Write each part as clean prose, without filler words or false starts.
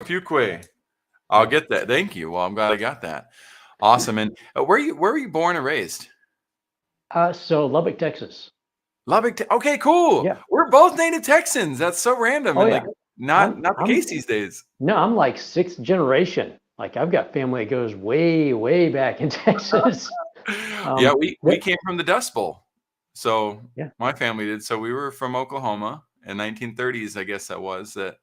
Fuqua. I'll Yeah. get that. Thank you. Well, I'm glad I got that. Awesome. And where were you born and raised? So Lubbock, Texas. Lubbock. Okay, cool. Yeah. We're both native Texans. That's so random Oh and yeah. like not the I'm case these days. no, I'm like sixth generation. Like I've got family that goes way, way back in Texas. Yeah, we That, came from the Dust Bowl. So yeah. my family did. So we were from Oklahoma in 1930s, I guess that was that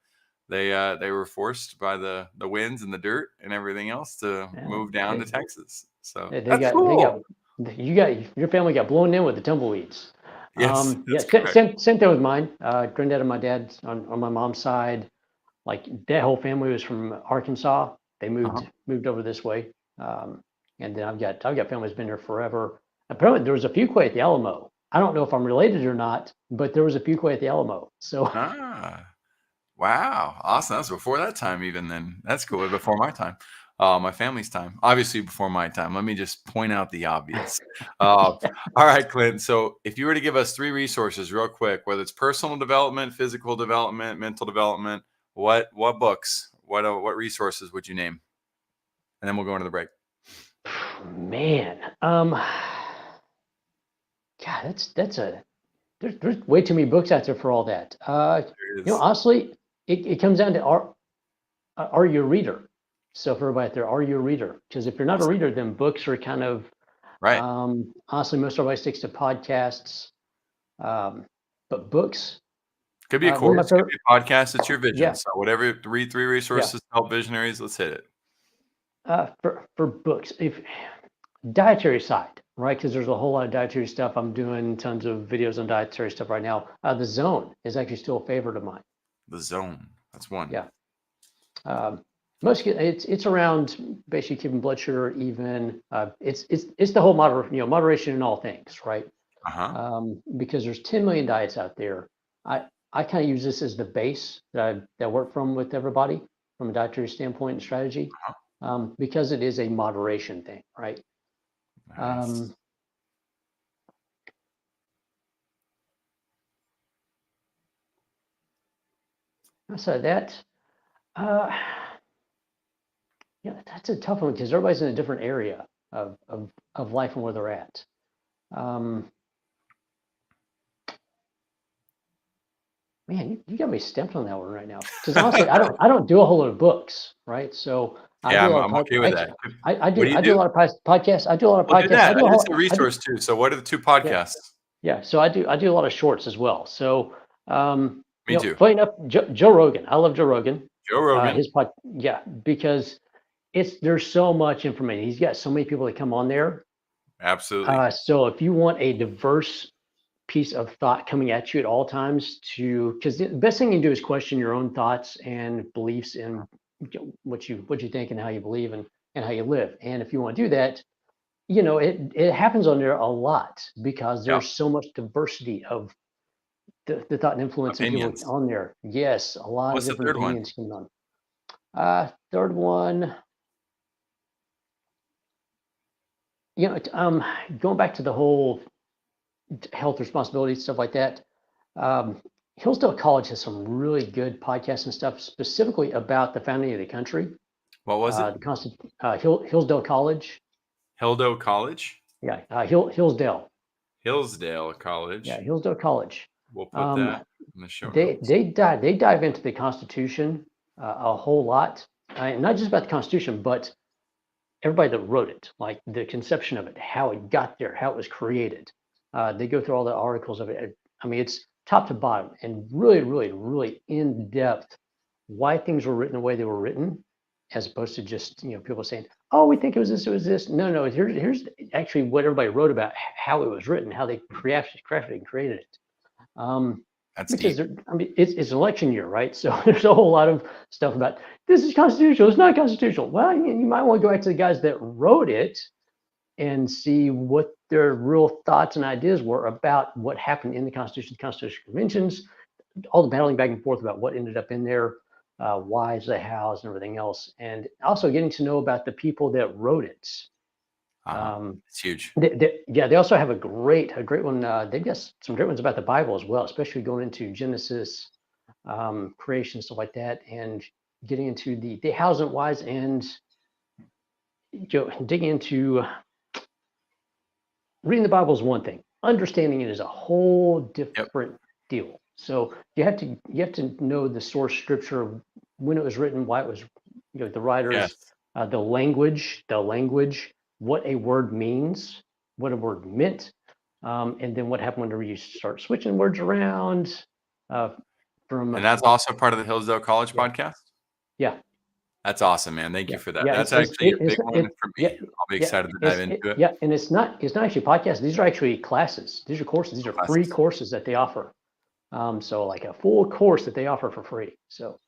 they were forced by the winds and the dirt and everything else to Yeah. move down to They, Texas. So they that's got cool. your family got blown in with the tumbleweeds. Yes, Yeah, that's correct. same thing with mine. Granddad and my dad on my mom's side, like that whole family was from Arkansas. They Uh-huh. moved over this way. And then I've got family that's been there forever. Apparently there was a Fuqua at the Alamo. I don't know if I'm related or not, but there was a Fuqua at the Alamo. So Ah, wow. Awesome. That was before that time even then. That's cool. Before my time. My family's time. Obviously before my time. Let me just point out the obvious. All right, Clint. So if you were to give us three resources real quick, whether it's personal development, physical development, mental development, what books, what resources would you name? And then we'll go into the break. man, God, that's a there's way too many books out there for all that. There it is. Honestly, it comes down to are you a reader? So for everybody out there, are you a reader? Because if you're not a Awesome. reader, then books are kind of Right. honestly most everybody sticks to podcasts. Um, but books, Could be a one of my course, could favorite, be a podcast. It's your vision. yeah, So whatever three yeah. resources to help visionaries, let's hit it. For books, if dietary side, right? Because there's a whole lot of dietary stuff. I'm doing tons of videos on dietary stuff right now. The Zone is actually still a favorite of mine. The zone. That's one. Yeah. Um, it's around basically keeping blood sugar even. It's the whole moderation in all things, right? Uh-huh. Because there's 10 million diets out there. I kind of use this as the base that I work from with everybody from a dietary standpoint and strategy, Uh-huh. because it is a moderation thing, right? Nice. Um, outside of that, uh, yeah, that's a tough one because everybody's in a different area of life and where they're at. Um, Man, you got me stumped on that one right now. Because honestly, I don't do a whole lot of books, right? So I Yeah, do a I'm, lot of I'm okay with that. actually I What do do you I do a do? lot of podcasts. I do a lot of Well, do podcasts. I that. do a It's whole a I do resource too. So what are the two yeah podcasts? yeah. So I do a lot of shorts as well. So Me too. funny enough, Joe Rogan. I love Joe Rogan. Joe Rogan. His pod yeah because there's so much information. He's got so many people that come on there. Absolutely. So if you want a diverse piece of thought coming at you at all times because the best thing you can do is question your own thoughts and beliefs and what you think and how you believe and how you live. And if you want to do that, it happens on there a lot because Yeah. there's so much diversity of the thought and influence and people Opinions. on there. Yes, a lot of What's the different third one? opinions coming on. Third one, going back to the whole health responsibility stuff like that. Um, Hillsdale College has some really good podcasts and stuff specifically about the founding of the country. What was it? Hillsdale College. Hildo College? Yeah, Hillsdale. Hillsdale Yeah, College. Hillsdale College. We'll put Um, that in the show they notes. they dive they dive into the Constitution a whole lot, not just about the Constitution, but everybody that wrote it, like the conception of it, how it got there, how it was created. They go through all the articles of it. I mean, it's top to bottom and really, really, really in depth why things were written the way they were written, as opposed to just people saying, "Oh, we think it was this, it was this." No, no. Here's actually what everybody wrote about how it was written, how they crafted and created it. Um, That's because deep. I mean, it's an election year, right? So there's a whole lot of stuff about this is constitutional, it's not constitutional. Well, you might want to go back to the guys that wrote it and see what their real thoughts and ideas were about what happened in the Constitution, Constitutional conventions, all the battling back and forth about what ended up in there, whys, the hows, and everything else, and also getting to know about the people that wrote it. Uh-huh. Um, It's huge. they also have a great one. They've got some great ones about the Bible as well, especially going into Genesis, creation, stuff like that. And getting into the hows and whys, and digging into reading the Bible is one thing. Understanding it is a whole Yep. different deal. So you have to know the source scripture, when it was written, why it was, the writers, Yes. the language, what a word means, what a word meant, and then what happened whenever you start switching words around. Uh, from And that's also part of the Hillsdale College Yeah, podcast? yeah, That's awesome, man. Thank you yeah, for that. yeah. That's It's actually a big not one it for me. yeah I'll be yeah excited to dive into it. yeah, and it's not actually podcasts. These are actually classes. These are courses. These are free Classes. courses that they offer. So like a full course that they offer for free. So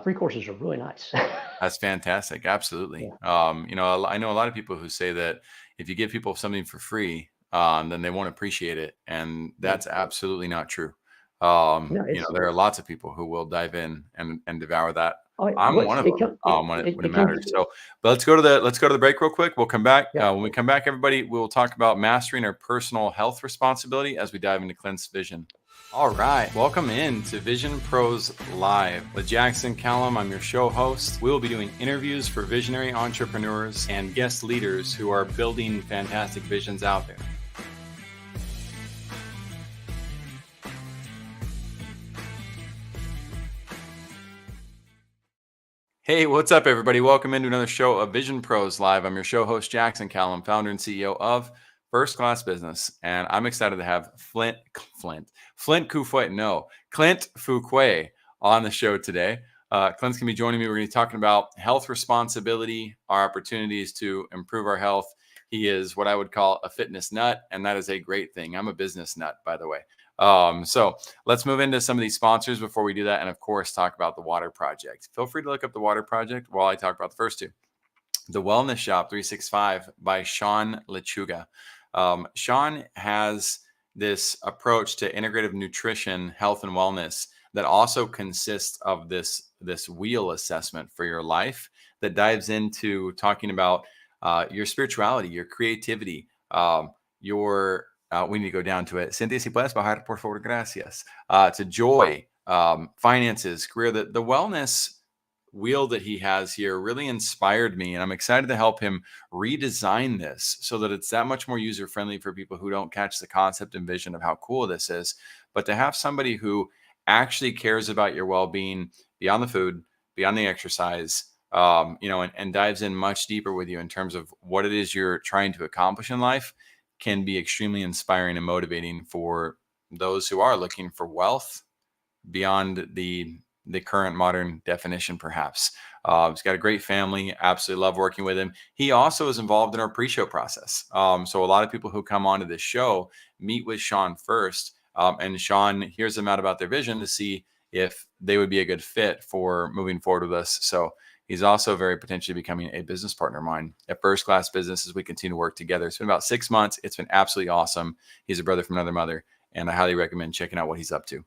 free courses are really nice. That's fantastic. Absolutely. Yeah, I know a lot of people who say that if you give people something for free, then they won't appreciate it, and yeah. that's absolutely not true. No, it's There are lots of people who will dive in and devour that. I'm what's one of it them can it, when it it can be. matters. So, but let's go to the break real quick. We'll come back. Yeah. When we come back, everybody, we'll talk about mastering our personal health responsibility as we dive into Clint's vision. All right, welcome in to Vision Pros Live with Jackson Callum. I'm your show host. We will be doing interviews for visionary entrepreneurs and guest leaders who are building fantastic visions out there. Hey, what's up, everybody? Welcome into another show of Vision Pros Live. I'm your show host, Jackson Callum, founder and CEO of First Class Business, and I'm excited to have Clint Fuqua on the show today. Clint's gonna be joining me. We're gonna be talking about health responsibility, our opportunities to improve our health. He is what I would call a fitness nut, and that is a great thing. I'm a business nut, by the way. So let's move into some of these sponsors before we do that. And of course, talk about the Water Project. Feel free to look up the Water Project while I talk about the first two. The Wellness Shop 365 by Sean Lechuga. Sean has this approach to integrative nutrition, health, and wellness that also consists of this wheel assessment for your life that dives into talking about your spirituality, your creativity, your we need to go down to it. Cynthia, si puedes bajar, por favor, gracias. To joy, finances, career. The wellness wheel that he has here really inspired me, and I'm excited to help him redesign this so that it's that much more user friendly for people who don't catch the concept and vision of how cool this is. But to have somebody who actually cares about your well-being beyond the food, beyond the exercise, and dives in much deeper with you in terms of what it is you're trying to accomplish in life can be extremely inspiring and motivating for those who are looking for wealth beyond the current modern definition, perhaps. He's got a great family. Absolutely love working with him. He also is involved in our pre-show process. So a lot of people who come onto this show meet with Sean first, and Sean hears them out about their vision to see if they would be a good fit for moving forward with us. So he's also very potentially becoming a business partner of mine at First Class Business as we continue to work together. It's been about 6 months. It's been absolutely awesome. He's a brother from another mother, and I highly recommend checking out what he's up to.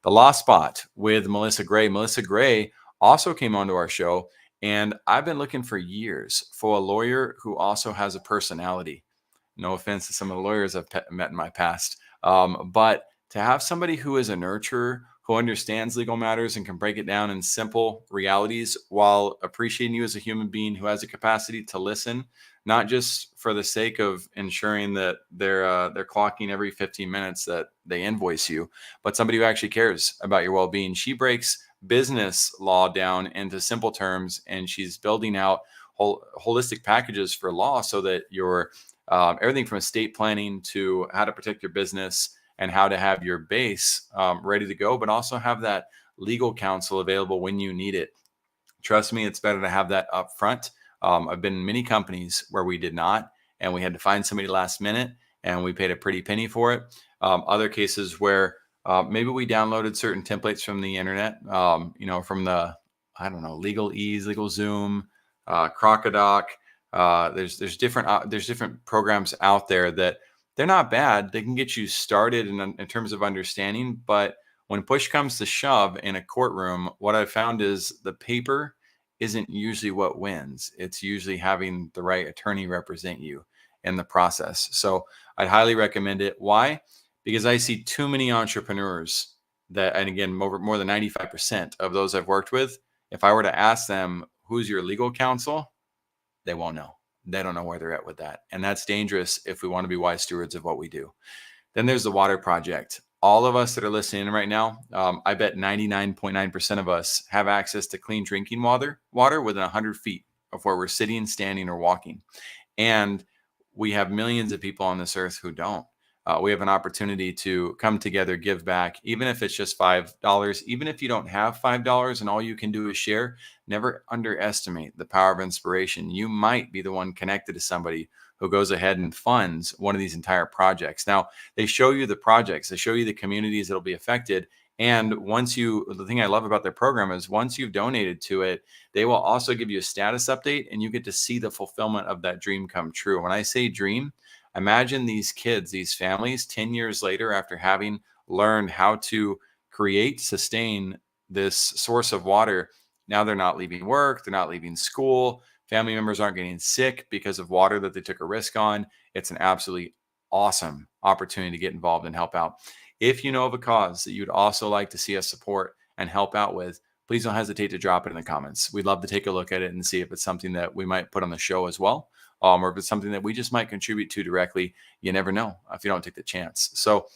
The Lost Spot with Melissa Gray. Melissa Gray also came onto our show, and I've been looking for years for a lawyer who also has a personality. No offense to some of the lawyers I've met in my past, but to have somebody who is a nurturer, who understands legal matters and can break it down in simple realities while appreciating you as a human being who has a capacity to listen, not just for the sake of ensuring that they're clocking every 15 minutes that they invoice you, but somebody who actually cares about your well-being. She breaks business law down into simple terms, and she's building out holistic packages for law so that your everything from estate planning to how to protect your business and how to have your base ready to go, but also have that legal counsel available when you need it. Trust me, it's better to have that up front. I've been in many companies where we did not, and we had to find somebody last minute, and we paid a pretty penny for it. Other cases where maybe we downloaded certain templates from the internet, from the, I don't know, Legal Ease, Legal Zoom, Crocodoc. There's different programs out there that they're not bad. They can get you started in terms of understanding, but when push comes to shove in a courtroom, what I've found is the paper isn't usually what wins. It's usually having the right attorney represent you in the process. So I'd highly recommend it. Why? Because I see too many entrepreneurs that, and again, more than 95% of those I've worked with If I were to ask them, who's your legal counsel? They won't know. They don't know where they're at with that. And that's dangerous if we want to be wise stewards of what we do. Then there's the water project. All of us that are listening right now, I bet 99.9% of us have access to clean drinking water within 100 feet of where we're sitting, standing, or walking. And we have millions of people on this earth who don't. We have an opportunity to come together, give back, even if it's just $5. Even if you don't have $5 and all you can do is share, never underestimate the power of inspiration. You might be the one connected to somebody who goes ahead and funds one of these entire projects. Now, they show you the projects, they show you the communities that'll be affected. And the thing I love about their program is once you've donated to it, they will also give you a status update and you get to see the fulfillment of that dream come true. When I say dream, imagine these kids, these families, 10 years later, after having learned how to create, sustain this source of water. Now they're not leaving work, they're not leaving school. Family members aren't getting sick because of water that they took a risk on. It's an absolutely awesome opportunity to get involved and help out. If you know of a cause that you'd also like to see us support and help out with, please don't hesitate to drop it in the comments. We'd love to take a look at it and see if it's something that we might put on the show as well, or if it's something that we just might contribute to directly. You never know if you don't take the chance. So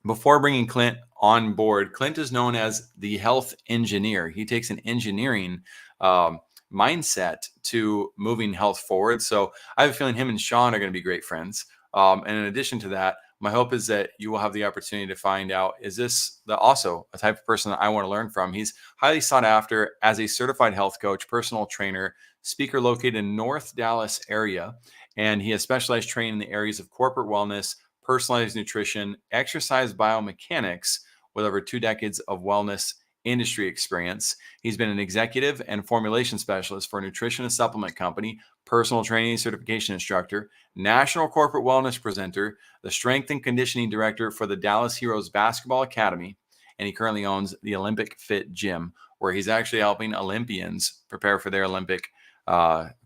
before bringing Clint on board, Clint is known as the health engineer. He takes an engineering mindset to moving health forward. So I have a feeling him and Sean are going to be great friends. And in addition to that, my hope is that you will have the opportunity to find out, is this also a type of person that I want to learn from? He's highly sought after as a certified health coach, personal trainer, speaker located in North Dallas area. And he has specialized training in the areas of corporate wellness, personalized nutrition, exercise biomechanics, with over 2 decades of wellness industry experience. He's been an executive and formulation specialist for a nutrition and supplement company, personal training certification instructor, national corporate wellness presenter, the strength and conditioning director for the Dallas Heroes Basketball Academy, and he currently owns the Olympic Fit Gym, where he's actually helping Olympians prepare for their Olympic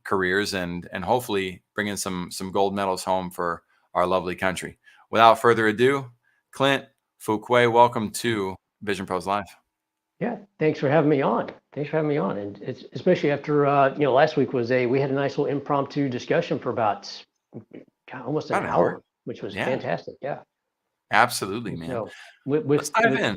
careers and hopefully bringing some gold medals home for our lovely country. Without further ado, Clint Fuqua, welcome to Vision Pros Live. Yeah, thanks for having me on. Thanks for having me on, and it's especially after last week we had a nice little impromptu discussion for about almost an hour, which was fantastic. Yeah, absolutely, and man. so Let's dive in.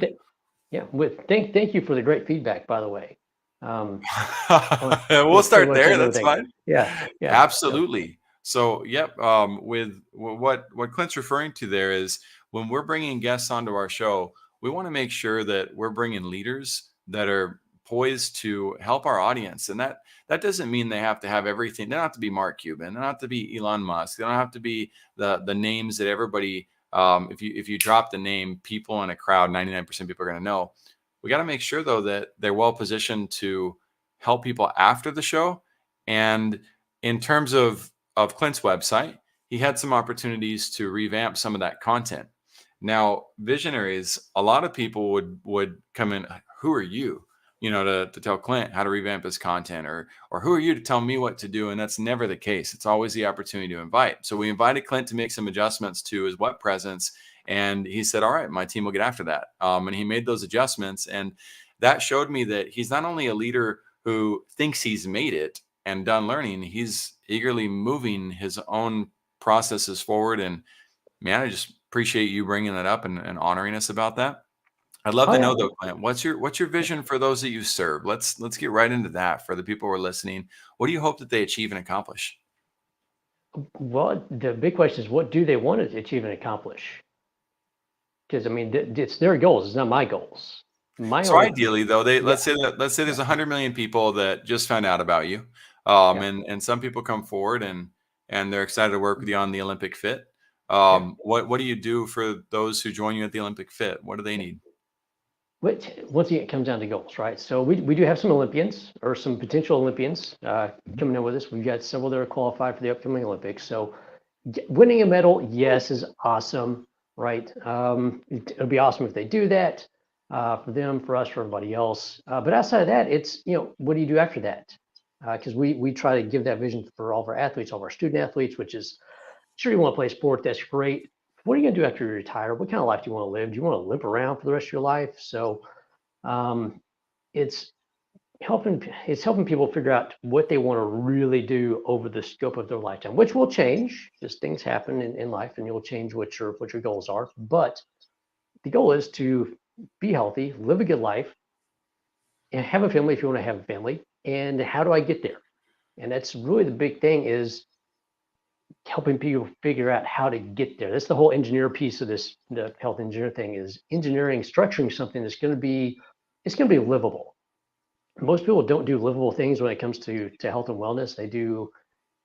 Thank you for the great feedback, by the way. We'll start there. That's fine. Yeah, absolutely. So, yep. With what Clint's referring to there is when we're bringing guests onto our show, we want to make sure that we're bringing leaders that are poised to help our audience. And that doesn't mean they have to have everything. They don't have to be Mark Cuban. They don't have to be Elon Musk. They don't have to be the names that everybody, if you drop the name, people in a crowd, 99% of people are going to know. We got to make sure, though, that they're well positioned to help people after the show. And in terms of Clint's website, he had some opportunities to revamp some of that content. Now, visionaries, a lot of people would come in, who are you, to tell Clint how to revamp his content, or who are you to tell me what to do? And that's never the case. It's always the opportunity to invite. So we invited Clint to make some adjustments to his web presence. And he said, all right, my team will get after that. And he made those adjustments. And that showed me that he's not only a leader who thinks he's made it and done learning, he's eagerly moving his own processes forward. And man, I just appreciate you bringing that up and honoring us about that. I'd love to know though, Clint, what's your vision for those that you serve? Let's get right into that for the people who are listening. What do you hope that they achieve and accomplish? Well, the big question is, what do they want to achieve and accomplish? Because I mean, it's their goals. It's not my goals. So ideally, though, let's say there's 100 million people that just found out about you, and some people come forward and they're excited to work with you on the Olympic Fit. What do you do for those who join you at the Olympic Fit? What do they need? Once again, it comes down to goals, right? So we do have some Olympians or some potential Olympians coming in with us. We've got several that are qualified for the upcoming Olympics. So winning a medal, yes, is awesome, right? It'll be awesome if they do that for them, for us, for everybody else. But outside of that, it's, what do you do after that? Because we try to give that vision for all of our athletes, all of our student athletes, which is, sure, you want to play sport, that's great. What are you going to do after you retire? What kind of life do you want to live? Do you want to limp around for the rest of your life? So it's helping people figure out what they want to really do over the scope of their lifetime, which will change as things happen in life, and you'll change what your goals are. But the goal is to be healthy, live a good life, and have a family if you want to have a family. And how do I get there? And that's really the big thing, is helping people figure out how to get there. That's the whole engineer piece of this. The health engineer thing is engineering, structuring something that's going to be, it's going to be livable. Most people don't do livable things when it comes to health and wellness. They do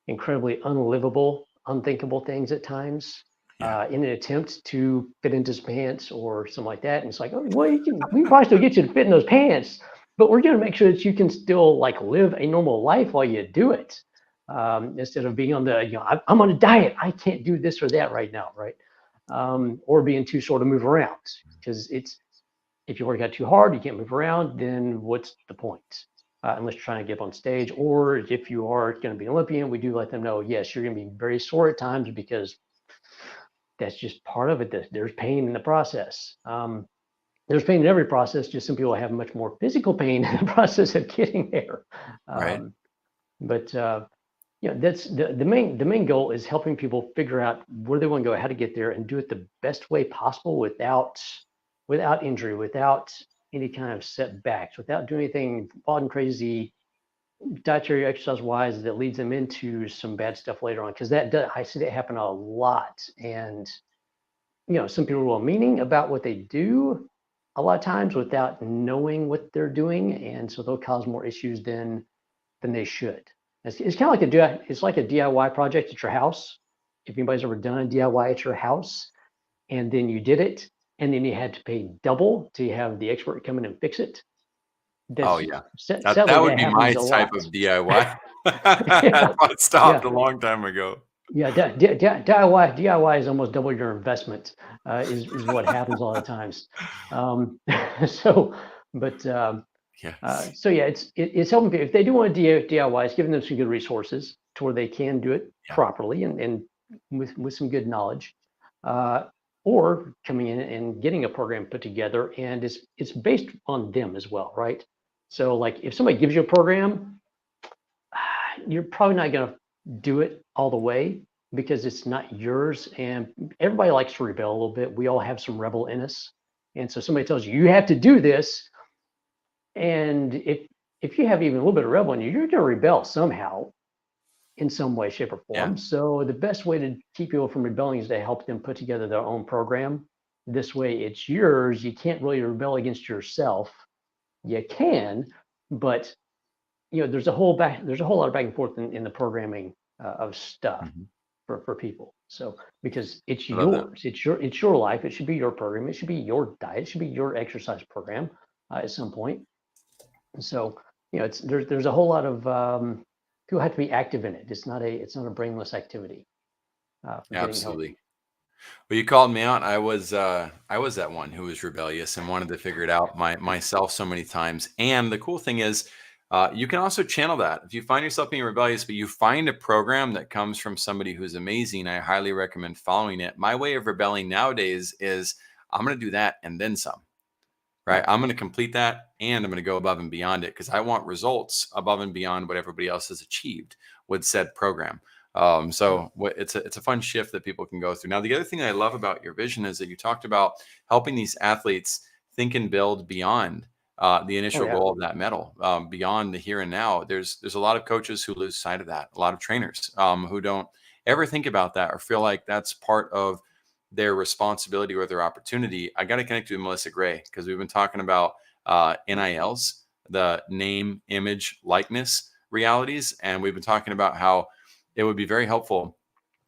incredibly unlivable, unthinkable things at times, Yeah. in an attempt to fit into his pants or something like that. And it's like, oh, well, we can probably still get you to fit in those pants, but we're going to make sure that you can still like live a normal life while you do it. Instead of being on the, I'm on a diet, I can't do this or that right now, right? Or being too sore to move around, because if you work out too hard, you can't move around, then what's the point? Unless you're trying to get up on stage, or if you are going to be an Olympian, we do let them know, yes, you're going to be very sore at times, because that's just part of it. There's pain in the process. There's pain in every process, just some people have much more physical pain in the process of getting there. Right. But that's the main goal, is helping people figure out where they want to go, how to get there, and do it the best way possible without injury, without any kind of setbacks, without doing anything odd and crazy dietary exercise wise that leads them into some bad stuff later on. Because I see that happen a lot. And some people are meaning about what they do a lot of times without knowing what they're doing, and so they'll cause more issues than they should. It's kind of like it's like a DIY project at your house. If anybody's ever done a DIY at your house, and then you did it, and then you had to pay double to have the expert come in and fix it. Oh, That's yeah. sadly That would that be my happens a type lot. of DIY. That's Yeah, why it stopped yeah, a long time ago. yeah. DIY is almost double your investment. Is what happens a lot of times. Um, so, but Yes. so yeah, it's helping people if they do want to DIY. It's giving them some good resources to where they can do it Yeah. properly, and with some good knowledge, uh, or coming in and getting a program put together, and it's based on them as well, right? So like if somebody gives you a program, you're probably not going to do it all the way, because it's not yours, and everybody likes to rebel a little bit. We all have some rebel in us, and so somebody tells you you have to do this, and if you have even a little bit of rebel in you, you're going to rebel somehow in some way, shape, or Yeah. form. So the best way to keep people from rebelling is to help them put together their own program. This way, it's yours. You can't really rebel against yourself. You can, but there's a whole lot of back and forth in the programming of stuff Mhm. for people. So because it's I love that. yours, it's your life. It should be your program. It should be your diet. It should be your exercise program at some point. So there's a whole lot of people have to be active in it. It's not a brainless activity for getting Absolutely. healthy. Well, you called me out. I was that one who was rebellious and wanted to figure it out myself so many times. And the cool thing is, you can also channel that. If you find yourself being rebellious, but you find a program that comes from somebody who's amazing, I highly recommend following it. My way of rebelling nowadays is I'm going to do that and then some. Right? Right. I'm going to complete that and I'm going to go above and beyond it because I want results above and beyond what everybody else has achieved with said program. Right. It's a fun shift that people can go through. Now, the other thing I love about your vision is that you talked about helping these athletes think and build beyond the Oh initial yeah. goal of that medal, beyond the here and now. There's a lot of coaches who lose sight of that. A lot of trainers who don't ever think about that or feel like that's part of their responsibility or their opportunity. I got to connect you with Melissa Gray because we've been talking about NILs, the name, image, likeness realities, and we've been talking about how it would be very helpful.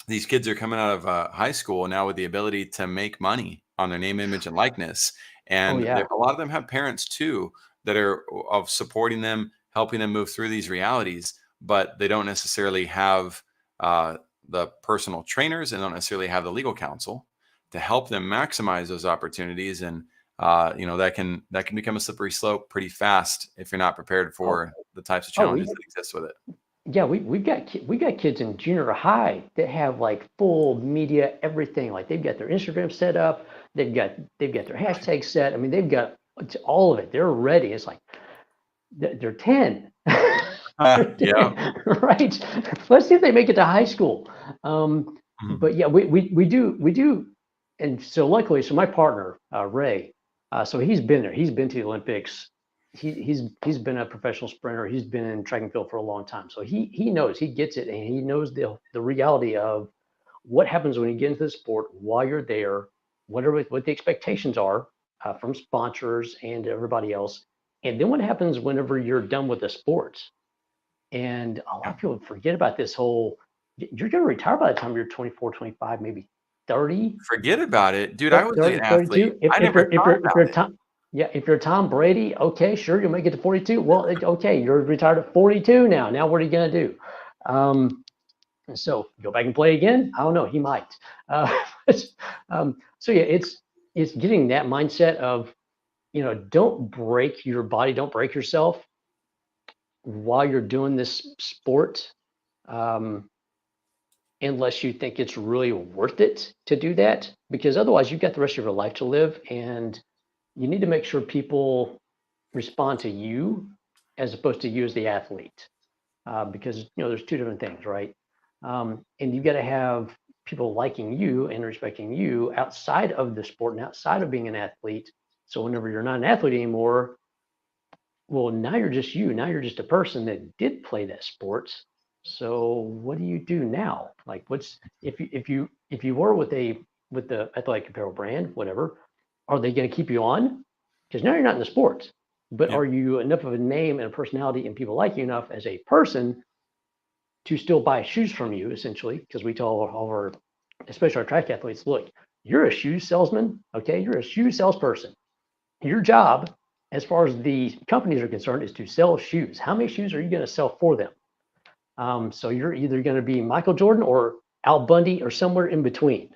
These kids are coming out of high school now with the ability to make money on their name, image, and likeness, Oh and yeah. a lot of them have parents too that are of supporting them, helping them move through these realities, but they don't necessarily have the personal trainers and don't necessarily have the legal counsel to help them maximize those opportunities. And that can become a slippery slope pretty fast if you're not prepared Oh for the types of oh challenges we that exist with it. yeah we got kids in junior high that have like full media everything. Like they've got their Instagram set up. They've got their hashtag set. I mean they've got all of it. They're ready. It's like, They're 10. They're Yeah. 10, right? Let's see if they make it to high school. Mhm. But yeah, we do, and so luckily, so my partner Ray, so he's been there. He's been to the Olympics. He's been a professional sprinter. He's been in track and field for a long time. So he knows, he gets it, and he knows the reality of what happens when you get into the sport while you're there, what the expectations are from sponsors and everybody else, and then what happens whenever you're done with the sport. And a lot Yeah. of people forget about this whole, you're going to retire by the time you're 24, 25, maybe 30, Forget about it. Dude, I was an 30, athlete. 32. I never thought If about you're it. Tom, yeah, if you're Tom Brady, okay, sure, you'll make it to 42. Well, okay, you're retired at 42 now. Now what are you going to do? Um, so go back and play again? I don't know. He might. Uh, so yeah, it's getting that mindset of, don't break your body, don't break yourself while you're doing this sport, um, unless you think it's really worth it to do that. Because otherwise, you've got the rest of your life to live, and you need to make sure people respond to you as opposed to you as the athlete. Because there's two different things, right? And you've got to have people liking you and respecting you outside of the sport and outside of being an athlete. So whenever you're not an athlete anymore, well, now you're just you. Now you're just a person that did play that sport. So what do you do now? Like, what's if you were with the athletic apparel brand, whatever, are they going to keep you on? Because now you're not in the sport, but Yeah. are you enough of a name and a personality and people like you enough as a person to still buy shoes from you, essentially? Because we tell all of our, especially our track athletes, look, you're a shoe salesman, okay? You're a shoe salesperson. Your job, as far as the companies are concerned, is to sell shoes. How many shoes are you going to sell for them? So you're either going to be Michael Jordan or Al Bundy or somewhere in between.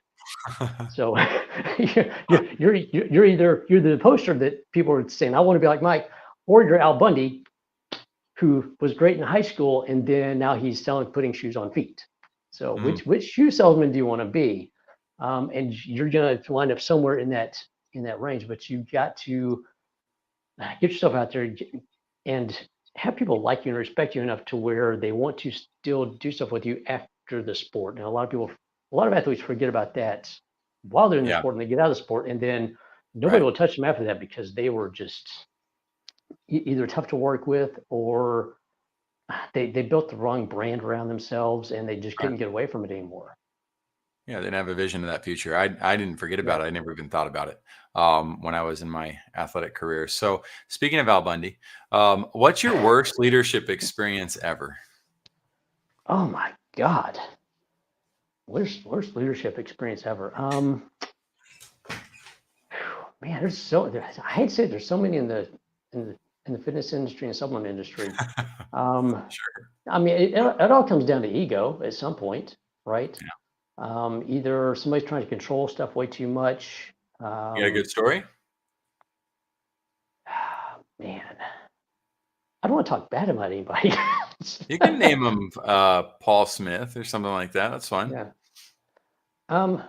So you're the poster that people are saying, I want to be like Mike, or you're Al Bundy, who was great in high school, and then now he's putting shoes on feet. So Mm, which shoe salesman do you want to be? And you're going to wind up somewhere in that range, but you've got to get yourself out there and have people like you and respect you enough to where they want to still do stuff with you after the sport. Now, a lot of athletes forget about that while they're in the yeah. sport, and they get out of the sport, and then nobody Right. will touch them after that because they were just either tough to work with, or they built the wrong brand around themselves and they just Right. couldn't get away from it anymore. Yeah, they didn't have a vision of that future. I didn't forget Yeah. about it. I never even thought about it when I was in my athletic career. So speaking of Al Bundy, what's your worst leadership experience ever? Oh my God. Worst leadership experience ever. Man, I hate to say it, there's so many in the in the fitness industry and supplement industry. Um, Sure. I mean, it all comes down to ego at some point, right? Yeah. Either somebody's trying to control stuff way too much. You got a Um, good story? Man, I don't want to talk bad about anybody. You can name him Paul Smith or something like that. That's fine. Yeah. Um,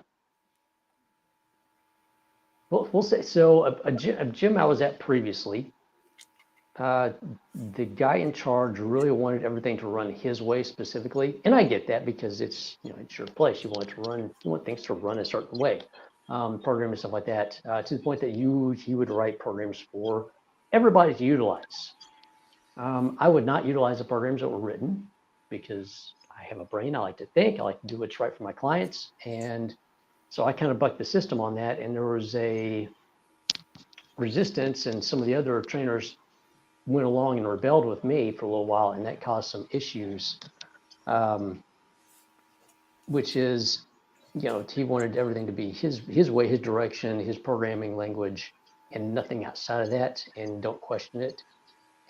we'll say so. A gym I was at previously, uh, the guy in charge really wanted everything to run his way specifically, and I get that because it's your place. You want things to run a certain way, program and stuff like that. To the point that he would write programs for everybody to utilize. I would not utilize the programs that were written because I have a brain. I like to think. I like to do what's right for my clients, and so I kind of bucked the system on that. And there was a resistance, and some of the other trainers went along and rebelled with me for a little while, and that caused some issues. Um, which is, he wanted everything to be his way, his direction, his programming language, and nothing outside of that, and don't question it.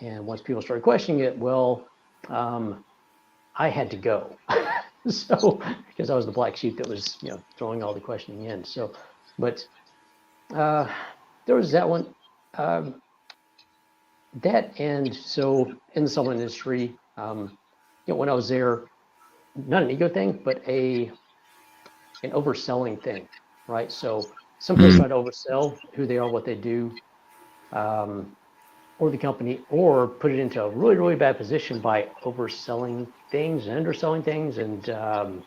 And once people started questioning it, well, um, I had to go. So because I was the black sheep that was throwing all the questioning in. So, but uh, there was that one. Um, that and so in the supplement industry, when I was there, not an ego thing, but an overselling thing, right? So some people Mm, try to oversell who they are, what they do, um, or the company, or put it into a really, really bad position by overselling things and underselling things. And uh,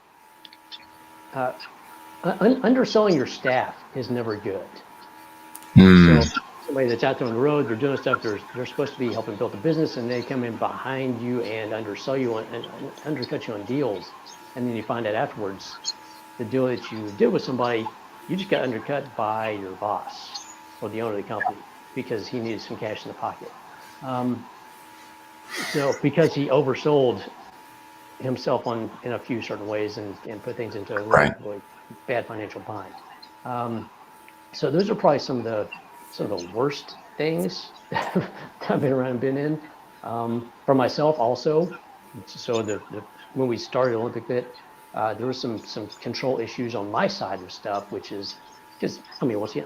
underselling your staff is never good. Mm, So somebody that's out there on the road, they're doing stuff, they're supposed to be helping build a business, and they come in behind you and undersell you and undercut you on deals. And then you find out afterwards, the deal that you did with somebody, you just got undercut by your boss or the owner of the company because he needed some cash in the pocket. Um, so because he oversold himself in a few certain ways and put things into a really, right. really bad financial bind. Um, so those are probably some of the worst things I've been around and been in. For myself also, so the when we started Olympic Fit, there was some control issues on my side of stuff, which is because I mean, once again,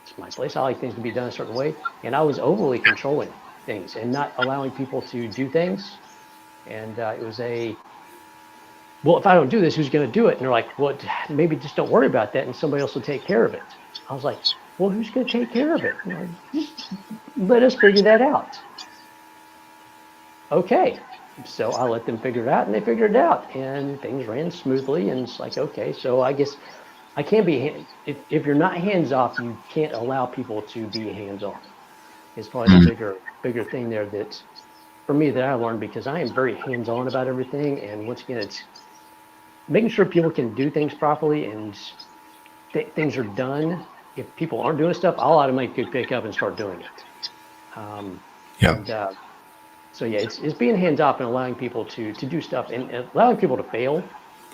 it's my place. I like things to be done a certain way, and I was overly controlling things and not allowing people to do things. And it was well, if I don't do this, who's going to do it? And they're like, well, maybe just don't worry about that, and somebody else will take care of it. I was like, well, who's going to take care of it? And they're like, just let us figure that out. Okay. So I let them figure it out, and they figured it out, and things ran smoothly. And it's like, okay, so I guess I can't be, if you're not hands off, you can't allow people to be hands on. Is probably the Mm, bigger thing there that for me that I learned because I am very hands on about everything. And once again, it's making sure people can do things properly and things are done. If people aren't doing stuff, I'll automatically pick up and start doing it. Um, yeah. and so yeah, it's being hands off and allowing people to do stuff and allowing people to fail,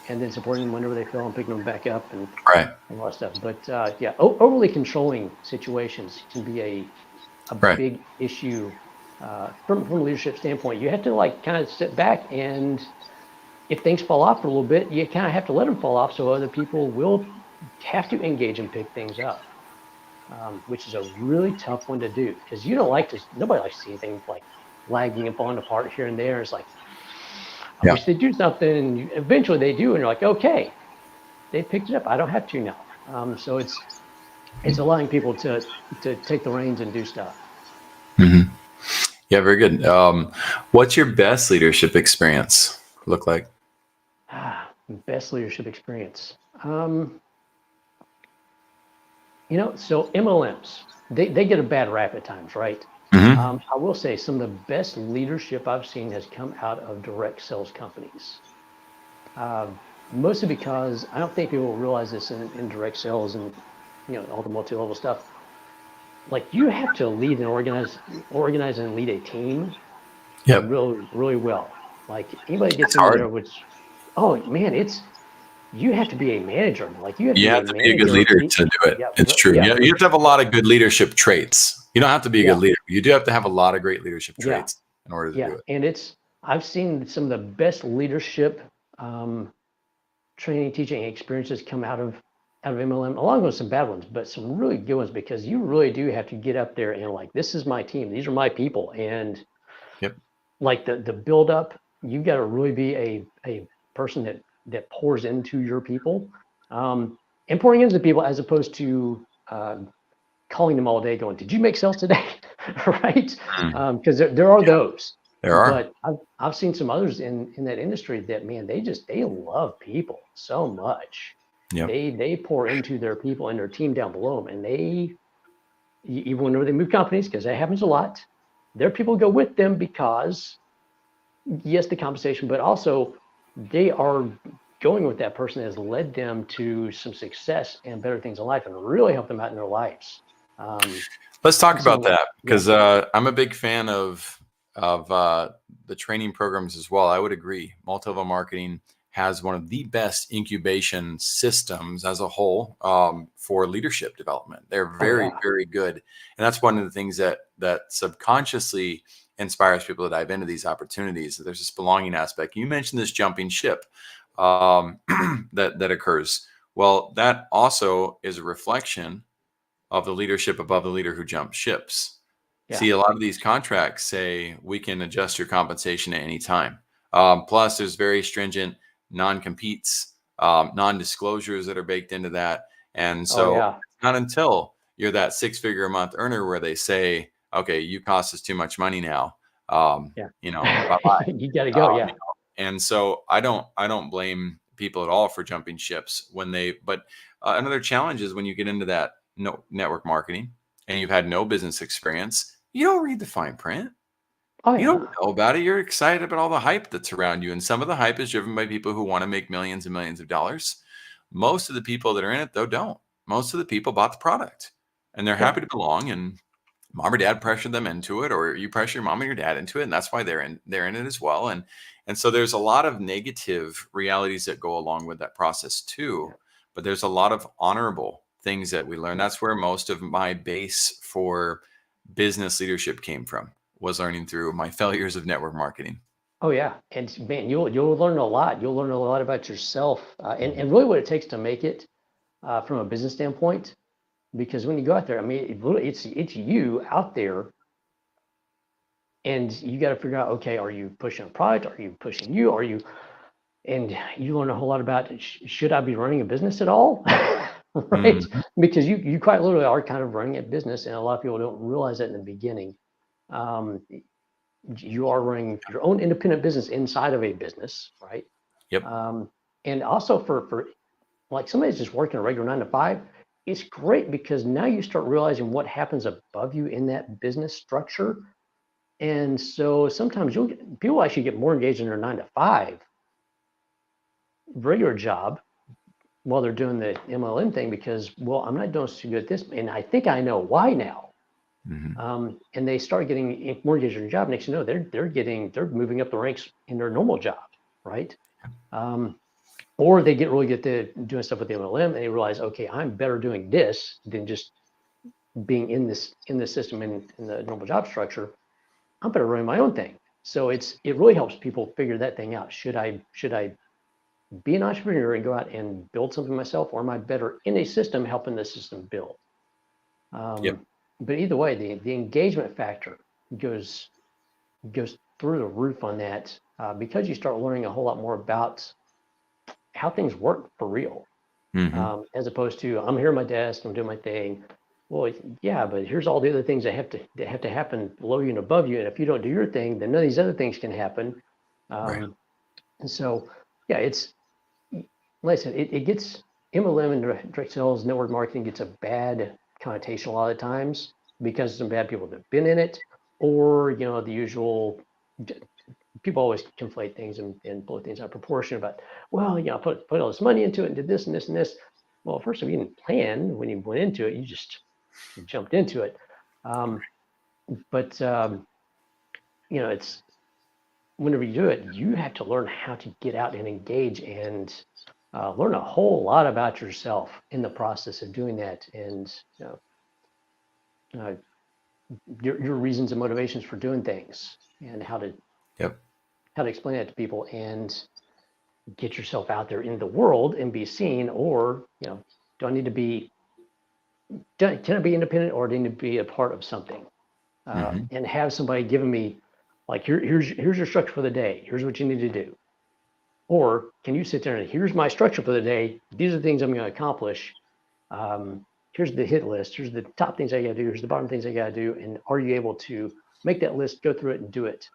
and then supporting them whenever they fail and picking them back up Right. and all that stuff. But yeah, overly controlling situations can be a Right. big issue from a leadership standpoint. You have to like kind of sit back and if things fall off for a little bit, you kind of have to let them fall off so other people will have to engage and pick things up, which is a really tough one to do because you don't like to, nobody likes to see anything like lagging and falling apart here and there. It's like, I Yeah. wish they'd do something. And eventually they do. And you're like, okay, they picked it up. I don't have to now. So it's allowing people to take the reins and do stuff. Hmm. Yeah. Very good. What's your best leadership experience look like? Best leadership experience. Um, so MLMs, they get a bad rap at times, right? Hmm. I will say some of the best leadership I've seen has come out of direct sales companies. Uh, Mostly because I don't think people realize this in direct sales and all the multi-level stuff. Like you have to lead and organize and lead a team Yep. really, really well. Like anybody gets It's into hard. there, which oh man, it's you have to be a manager. Like you have to You be have a to be a good manager of leader people. to do it. Yeah, It's true. yeah, You have to have a lot of good leadership traits. You don't have to be a good yeah, leader. You do have to have a lot of great leadership yeah. traits in order to do Yeah, it. and I've seen some of the best leadership um, training, teaching experiences come out of MLM, along with some bad ones, but some really good ones because you really do have to get up there and like, this is my team, these are my people, and Yep. like the build up, you got to really be a person that pours into your people, and pouring into people as opposed to calling them all day going, did you make sales today? Right? Mm. Because there are those, There are. but I've seen some others in that industry that man, they love people so much. Yep. They pour into their people and their team down below them, and even whenever they move companies, because that happens a lot, their people go with them because yes, the compensation, but also they are going with that person that has led them to some success and better things in life and really help them out in their lives. Um, Let's talk I've seen a about lot. that Yeah, because I'm a big fan of the training programs as well. I would agree. Multi-level marketing has one of the best incubation systems as a whole for leadership development. They're oh very, yeah, very good, and that's one of the things that subconsciously inspires people to dive into these opportunities. There's this belonging aspect. You mentioned this jumping ship that occurs. Well, that also is a reflection of the leadership above the leader who jumps ships. yeah. See, a lot of these contracts say we can adjust your compensation at any time. Plus, there's very stringent non-competes, non-disclosures that are baked into that. And Oh so yeah, it's not until you're that six-figure a month earner where they say, okay, you cost us too much money now. Yeah. Bye bye. You got to go. You Yeah. know? And so I don't blame people at all for jumping ships when but another challenge is when you get into that no network marketing and you've had no business experience, you don't read the fine print. Oh You yeah. don't know about it. You're excited about all the hype that's around you. And some of the hype is driven by people who want to make millions and millions of dollars. Most of the people that are in it, though, don't. Most of the people bought the product and they're Yeah. happy to belong. And mom or dad pressured them into it, or you pressure your mom and your dad into it. And that's why they're in it as well. And so there's a lot of negative realities that go along with that process too. But there's a lot of honorable things that we learn. Yeah. That's where most of my base for business leadership came from, was learning through my failures of network marketing. Oh yeah, and man, you'll learn a lot. You'll learn a lot about yourself, Mhm. and really what it takes to make it from a business standpoint. Because when you go out there, I mean, it's you out there, and you got to figure out, okay, are you pushing a product? Are you pushing you? Are you? And you learn a whole lot about should I be running a business at all, right? Mhm. Because you quite literally are kind of running a business, and a lot of people don't realize that in the beginning. Um, you are running your own independent business inside of a business, right? Yep. Um, and also for like somebody that's just working a regular 9 to 5, it's great because now you start realizing what happens above you in that business structure. And so sometimes people actually get more engaged in their 9 to 5 regular job while they're doing the MLM thing because, well, I'm not doing so good at this, and I think I know why now. Mhm. And they start getting more engaged in their job. Next, you know, they're moving up the ranks in their normal job, right? Um, or they get really good at doing stuff with the MLM, and they realize, okay, I'm better doing this than just being in this system in the normal job structure. I'm better running my own thing. So it really helps people figure that thing out. Should I be an entrepreneur and go out and build something myself, or am I better in a system helping the system build? Yep. Um, but either way, the engagement factor goes goes through the roof on that because you start learning a whole lot more about how things work for real, Mhm. as opposed to I'm here at my desk, I'm doing my thing. Well, yeah, but here's all the other things that have to happen below you and above you, and if you don't do your thing, then none of these other things can happen. Right. And so, yeah, it's like I said, it gets MLM and direct sales network marketing gets a bad connotation a lot of times because some bad people that have been in it, or the usual. People always conflate things and blow things out of proportion about, well, I put all this money into it and did this and this and this. Well, first of all, you didn't plan when you went into it; you just jumped into it. Um, but it's whenever you do it, you have to learn how to get out and engage and learn a whole lot about yourself in the process of doing that, and uh, your reasons and motivations for doing things, and Yep. how to explain that to people, and get yourself out there in the world and be seen, or do I need to be can I be independent, or do I need to be a part of something, Mhm. and have somebody giving me like here's your structure for the day, here's what you need to do. Or can you sit there and here's my structure for the day, these are the things I'm going to accomplish, here's the hit list, here's the top things I got to do, here's the bottom things I got to do, and are you able to make that list, go through it and do it?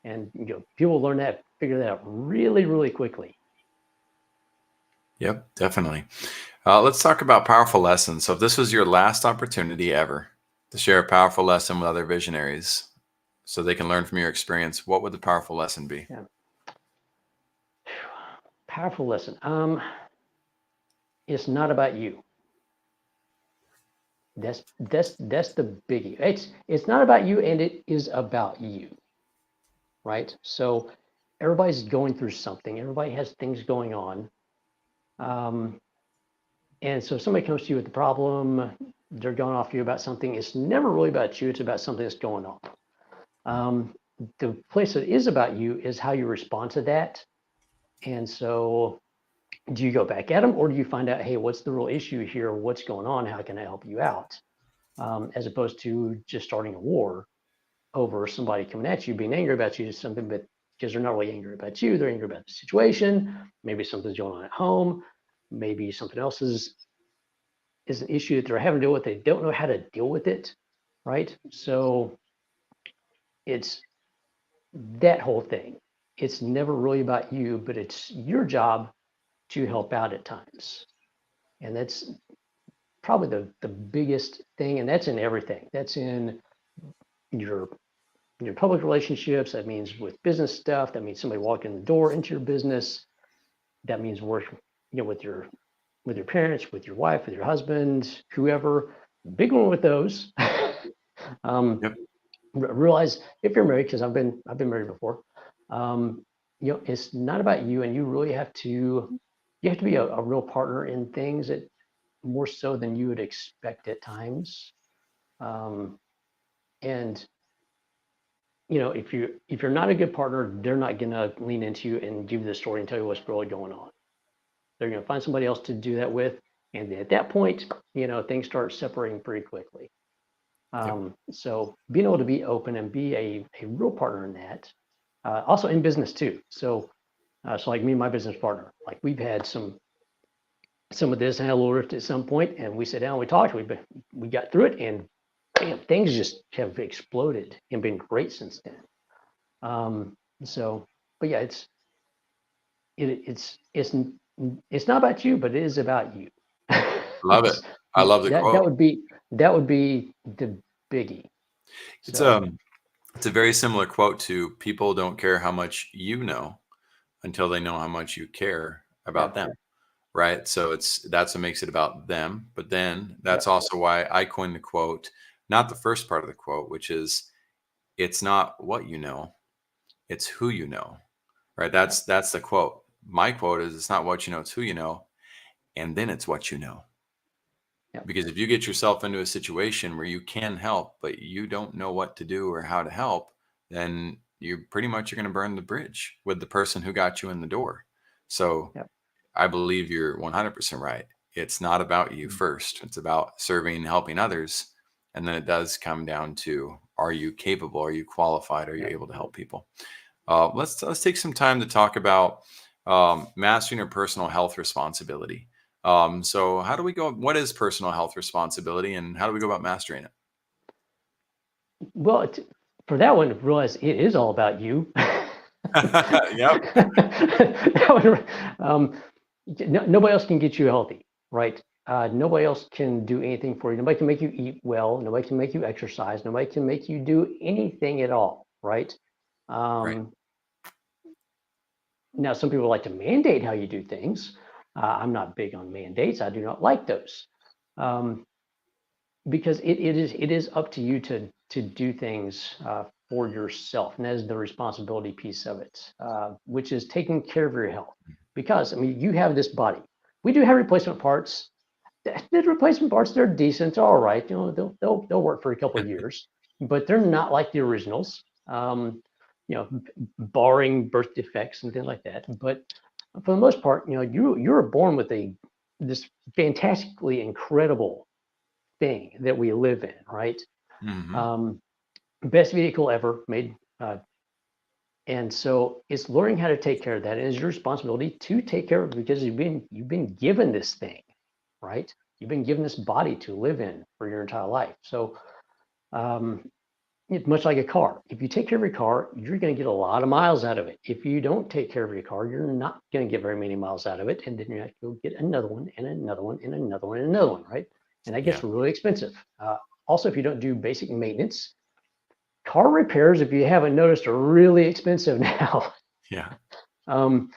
And people learn that, figure that out really, really quickly. Yep. Definitely. Let's talk about powerful lessons. So, if this was your last opportunity ever to share a powerful lesson with other visionaries so they can learn from your experience, what would the powerful lesson be? Yeah. Powerful lesson. It's not about you. That's the biggie. It's not about you, and it is about you, right? So everybody's going through something. Everybody has things going on. Um, and so if somebody comes to you with a problem, they're going off to you about something. It's never really about you. It's about something that's going on. Um, the place that is about you is how you respond to that. And so do you go back at them, or do you find out, hey, what's the real issue here? What's going on? How can I help you out? As opposed to just starting a war over somebody coming at you, being angry about you, something, but because they're not really angry about you, they're angry about the situation. Maybe something's going on at home. Maybe something else is an issue that they're having to deal with. They don't know how to deal with it, right? So it's that whole thing. It's never really about you, but it's your job to help out at times. And that's probably the biggest thing. And that's in everything. That's in your your public relationships. That means with business stuff. That means somebody walking the door into your business. That means work, with your parents, with your wife, with your husband, whoever. Big one with those. um, Yep. Realize if you're married, because I've been married before. Um, it's not about you, and you have to be a real partner in things that more so than you would expect at times. Um, and if you're not a good partner, they're not gonna lean into you and give you the story and tell you what's really going on. They're gonna find somebody else to do that with, and at that point, things start separating pretty quickly. Yep. So being able to be open and be a real partner in that, also in business too. So like me and my business partner, like we've had some of this had a little rift at some point, and we sat down, we talked, we got through it, and bam, things just have exploded and been great since then. Um, so, but yeah, it's not about you, but it is about you. Love it. I love the That quote. would be the biggie. It's So it's a very similar quote to people don't care how much you know until they know how much you care yeah, about them. Right? So that's what makes it about them. But then yeah, that's also why I coined the quote, not the first part of the quote, which is it's not what you know, it's who you know. Right? yeah, That's the quote. My quote is it's not what you know, it's who you know, and then it's what you know. yeah, Because if you get yourself into a situation where you can help, but you don't know what to do or how to help, then you pretty much are going to burn the bridge with the person who got you in the door. So yeah. I believe you're 100% right. It's not about you Mhm. first. It's about serving and helping others. And then it does come down to, are you capable? Are you qualified? Are you Yeah. able to help people? Let's take some time to talk about mastering your personal health responsibility. So how do we go? What is personal health responsibility, and how do we go about mastering it? Well, for that one, realize it is all about you. Yep. That one, nobody else can get you healthy, right? Nobody else can do anything for you. Nobody can make you eat well. Nobody can make you exercise. Nobody can make you do anything at all, right? Right. Um, Now, some people like to mandate how you do things. I'm not big on mandates. I do not like those. Um, because it is up to you to do things for yourself, and that is the responsibility piece of it, which is taking care of your health. Because I mean, you have this body. We do have replacement parts. The replacement parts, they're decent, they're all right. They'll work for a couple of years, but they're not like the originals. Barring birth defects and things like that. But for the most part, you were born with this fantastically incredible thing that we live in, right? Hmm. Um, Best vehicle ever made. And so it's learning how to take care of that. And it's your responsibility to take care of it because you've been given this thing, right? You've been given this body to live in for your entire life. So um, it's much like a car. If you take care of your car, you're going to get a lot of miles out of it. If you don't take care of your car, you're not going to get very many miles out of it. And then you're going to go get another one and another one and another one and another one, right? And that Yeah. gets really expensive. Also, if you don't do basic maintenance, car repairs, if you haven't noticed, are really expensive now. Yeah. um,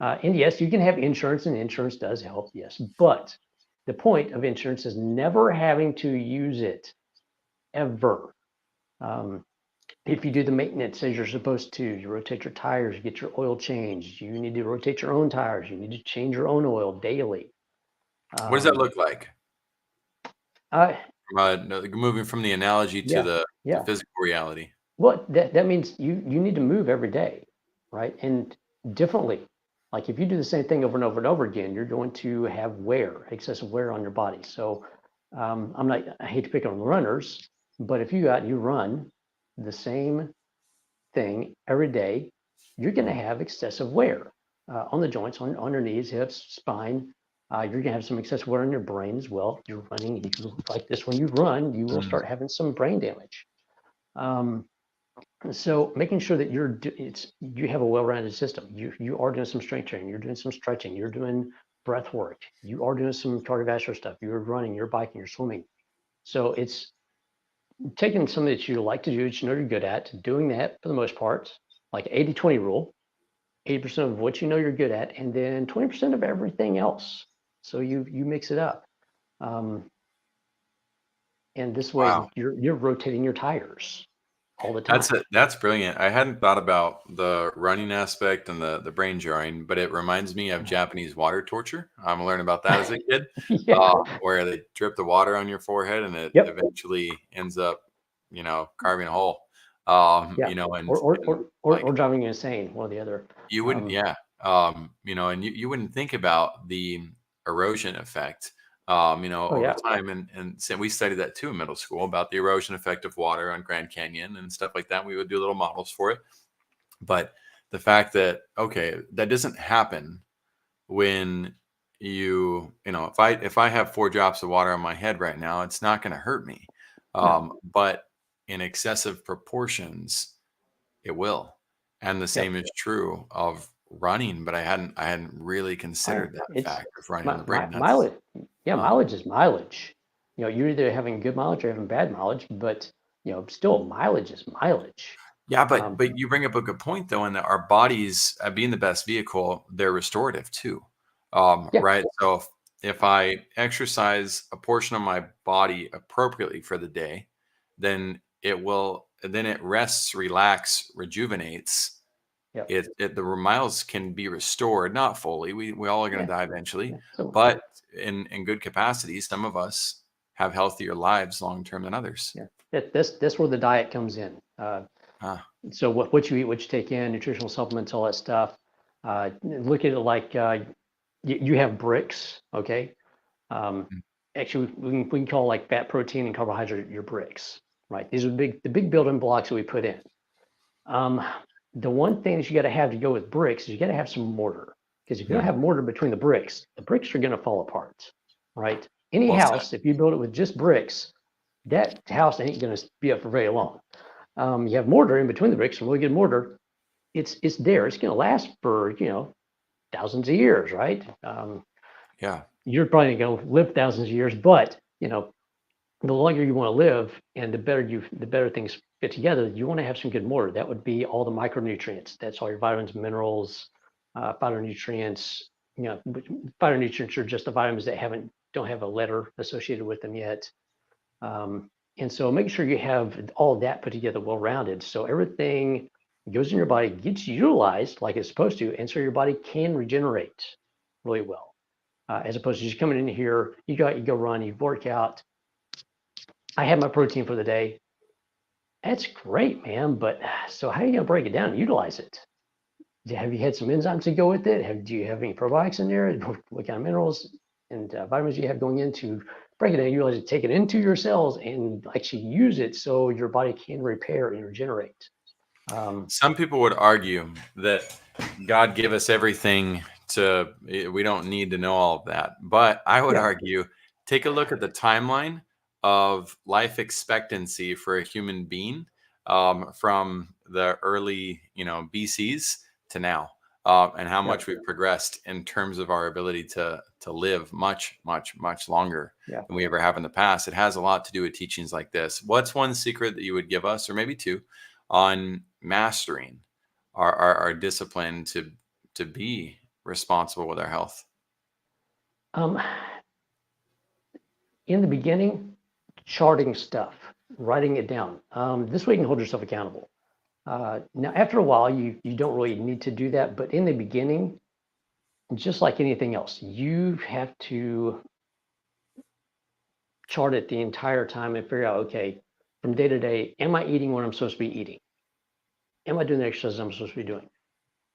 and yes, you can have insurance, and insurance does help, yes. But the point of insurance is never having to use it ever. Um, if you do the maintenance as you're supposed to, you rotate your tires, you get your oil changed, you need to rotate your own tires, you need to change your own oil daily. What does that Um, look like? uh, No, moving from the analogy to yeah, the yeah. physical reality. Well, that means you need to move every day, right? And differently. Like if you do the same thing over and over and over again, you're going to have wear, excessive wear on your body. So I hate to pick on runners, but if you go out and you run the same thing every day, you're going to Mhm. have excessive wear on the joints, on your knees, hips, spine. You're gonna have some excess wear in your brain as well. You're running like this. When you run, you will Mm, start having some brain damage. Um, so making sure that you have a well-rounded system. You are doing some strength training. You're doing some stretching. You're doing breath work. You are doing some cardiovascular stuff. You're running. You're biking. You're swimming. So it's taking something that you like to do, that you know you're good at, doing that for the most part, like 80-20 rule. 80% of what you know you're good at, and then 20% of everything else. So you mix it up. Um, and this way wow. you're rotating your tires all the time. That's brilliant. I hadn't thought about the running aspect and the brain jarring, but it reminds me of Japanese water torture. I'm learning about that as a kid, Yeah. where they drip the water on your forehead and it Yep. eventually ends up, carving a hole. Yeah. Or Like driving you insane, one or the other. you wouldn't, Um, yeah. And you wouldn't think about the erosion effect, oh over yeah. time. And so we studied that too in middle school about the erosion effect of water on Grand Canyon and stuff like that. We would do little models for it. But the fact that, okay, that doesn't happen when if I have 4 drops of water on my head right now, it's not going to hurt me. No. But in excessive proportions, it will. And the Yep. same is true of running, but I hadn't really Oh, considered that it's fact of running on my, the my brain. That's mileage. Yeah, huh. mileage is mileage. You're either having good mileage or having bad mileage, but still mileage is mileage. Yeah, but Um, but you bring up a good point though, in that our bodies, being the best vehicle, they're restorative too, yeah, right? So if I exercise a portion of my body appropriately for the day, then it rests, relax, rejuvenates. yeah, The miles can be restored, not fully. We all are going yeah, to die eventually, yeah. So but in good capacity, some of us have healthier lives long term than others. yeah, that's where the diet comes in. Ah, So what you eat, what you take in, nutritional supplements, all that stuff. Look at it like you have bricks, okay? Um, mm, actually, we can call like fat, protein, and carbohydrate your bricks, right? These are the big building blocks that we put in. Um, the one thing that you got to have to go with bricks is you got to have some mortar, because if you don't mm. have mortar between the bricks are going to fall apart, right? Any Well said. house, if you build it with just bricks, that house ain't going to be up for very long. You have mortar in between the bricks, some really good mortar. It's there. It's going to last for thousands of years, right? Yeah. You're probably going to live thousands of years, but the longer you want to live and the better things fit together, you want to have some good mortar. That would be all the micronutrients. That's all your vitamins, minerals, phytonutrients. Phytonutrients are just the vitamins that don't have a letter associated with them yet. And so make sure you have all of that put together well rounded, so everything goes in your body, gets utilized like it's supposed to, and so your body can regenerate really well. As opposed to just coming in here, you go run, you work out. I have my protein for the day. That's great, man. But so how are you gonna break it down and utilize it? Have you had some enzymes to go with it? Do you have any probiotics in there? What kind of minerals and vitamins do you have going in to break it down, utilize it, take it into your cells, and actually use it so your body can repair and regenerate? Um, Some people would argue that God gave us everything we don't need to know all of that. But I would yeah, argue, take a look at the timeline of life expectancy for a human being, from the early, BCs to now, and how yeah, much we've progressed in terms of our ability to live much, much, much longer yeah. than we ever have in the past. It has a lot to do with teachings like this. What's one secret that you would give us, or maybe two, on mastering our discipline to be responsible with our health? Um, in the beginning, charting stuff, writing it down. This way you can hold yourself accountable. Now, after a while, you don't really need to do that, but in the beginning, just like anything else, you have to chart it the entire time and figure out, okay, from day to day, am I eating what I'm supposed to be eating? Am I doing the exercises I'm supposed to be doing?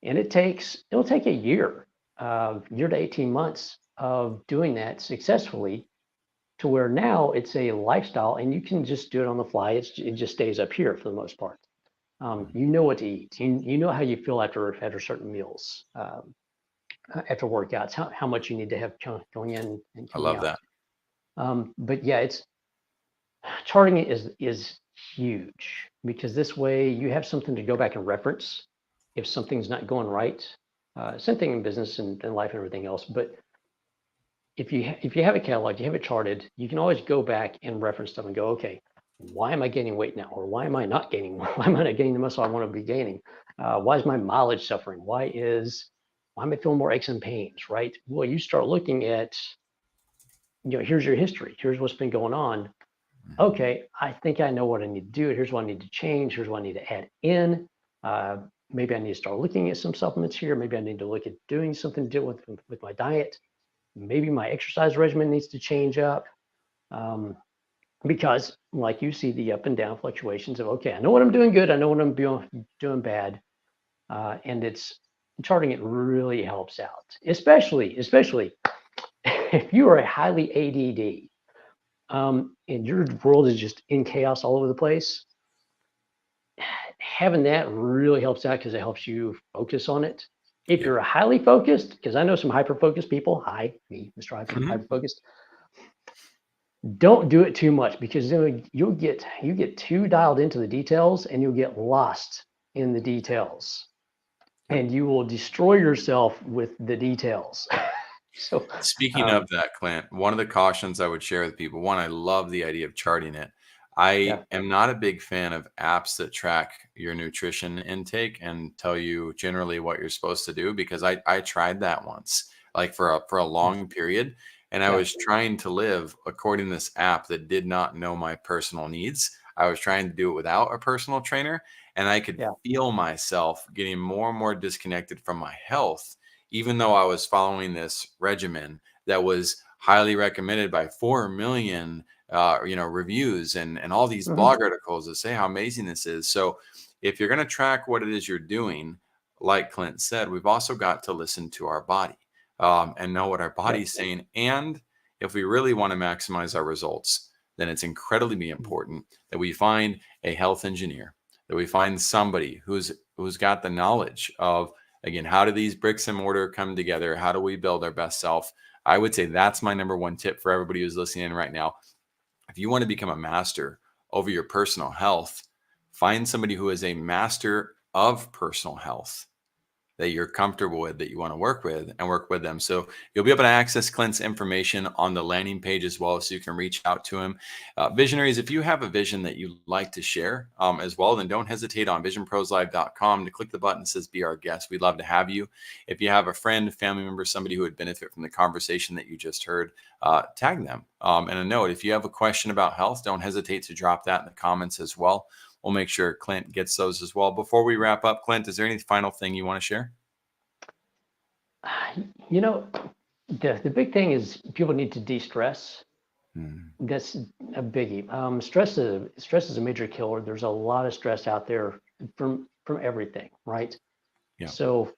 And it'll take a year to 18 months of doing that successfully, to where now it's a lifestyle and you can just do it on the fly. It just stays up here for the most part. You know what to eat. You know how you feel after certain meals. after workouts, how much you need to have going in and I coming love out. that. But yeah, it's charting it is huge because this way you have something to go back and reference if something's not going right. Same thing in business and life and everything else. But if you have a catalog, you have it charted, you can always go back and reference stuff and go, okay, why am I gaining weight now? Or why am I not gaining? Why am I not gaining the muscle I want to be gaining? Why is my mileage suffering? Why am I feeling more aches and pains? Right? Well, you start looking at, here's your history. Here's what's been going on. Mhm. Okay, I think I know what I need to do. Here's what I need to change. Here's what I need to add in. Uh, Maybe I need to start looking at some supplements here. Maybe I need to look at doing something to deal with my diet. Maybe my exercise regimen needs to change up. Um, because like you see the up and down fluctuations of, okay, I know what I'm doing good. I know what I'm doing bad. And it's charting it really helps out, especially if you are a highly ADD, and your world is just in chaos all over the place. Having that really helps out because it helps you focus on it. If Yep. you're a highly focused, because I know some hyper focused people, hi, me, Mr. Hyper Mhm. focused, don't do it too much because then you get too dialed into the details and you'll get lost in the details Yep. and you will destroy yourself with the details. So, Speaking um, of that, Clint, one of the cautions I would share with people, one, I love the idea of charting it. I yeah. am not a big fan of apps that track your nutrition intake and tell you generally what you're supposed to do because I tried that once, like for a Mm, long period, and I yeah. was trying to live according to this app that did not know my personal needs. I was trying to do it without a personal trainer, and I could Yeah. feel myself getting more and more disconnected from my health even though I was following this regimen that was highly recommended by 4 million, reviews and all these Hmm. blog articles that say how amazing this is. So if you're going to track what it is you're doing, like Clint said, we've also got to listen to our body and know what our Yep. body's saying. And if we really want to maximize our results, then it's incredibly important that we find a health engineer, that we find somebody who's got the knowledge of, again, how do these bricks and mortar come together? How do we build our best self? I would say that's my number one tip for everybody who's listening in right now. If you want to become a master over your personal health, find somebody who is a master of personal health that you're comfortable with, that you want to work with, and work with them. So you'll be able to access Clint's information on the landing page as well, so you can reach out to him. Visionaries, if you have a vision that you'd like to share as well, then don't hesitate on visionproslive.com to click the button that says Be Our Guest. We'd love to have you. If you have a friend, family member, somebody who would benefit from the conversation that you just heard, tag them. And a note, if you have a question about health, don't hesitate to drop that in the comments as well. We'll make sure Clint gets those as well. Before we wrap up, Clint, is there any final thing you want to share? You know, the big thing is people need to de-stress. Mm, That's a biggie. Stress is a major killer. There's a lot of stress out there from everything, right? yeah. So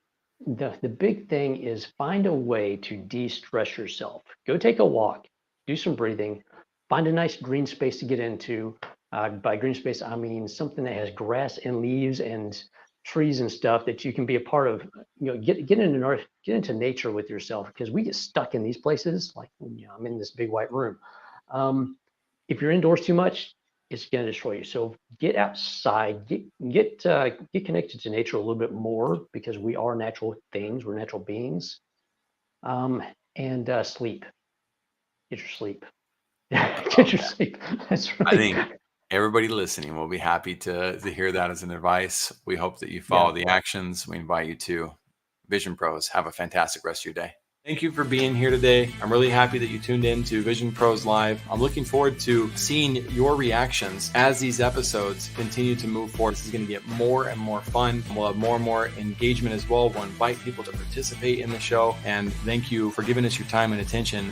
the big thing is find a way to de-stress yourself. Go take a walk, do some breathing, find a nice green space to get into. By green space, I mean something that has grass and leaves and trees and stuff that you can be a part of. Get into nature with yourself because we get stuck in these places. Like I'm in this big white room. Um, if you're indoors too much, it's going to destroy you. So get outside, get connected to nature a little bit more because we are natural things. We're natural beings. Um, and sleep. Get your sleep. Get your sleep. That's I really think everybody listening will be happy to hear that as an advice. We hope that you yeah. follow the actions. We invite you to Vision Pros. Have a fantastic rest of your day. Thank you for being here today. I'm really happy that you tuned in to Vision Pros Live. I'm looking forward to seeing your reactions as these episodes continue to move forward. This is going to get more and more fun. We'll have more and more engagement as well. We'll invite people to participate in the show. And thank you for giving us your time and attention.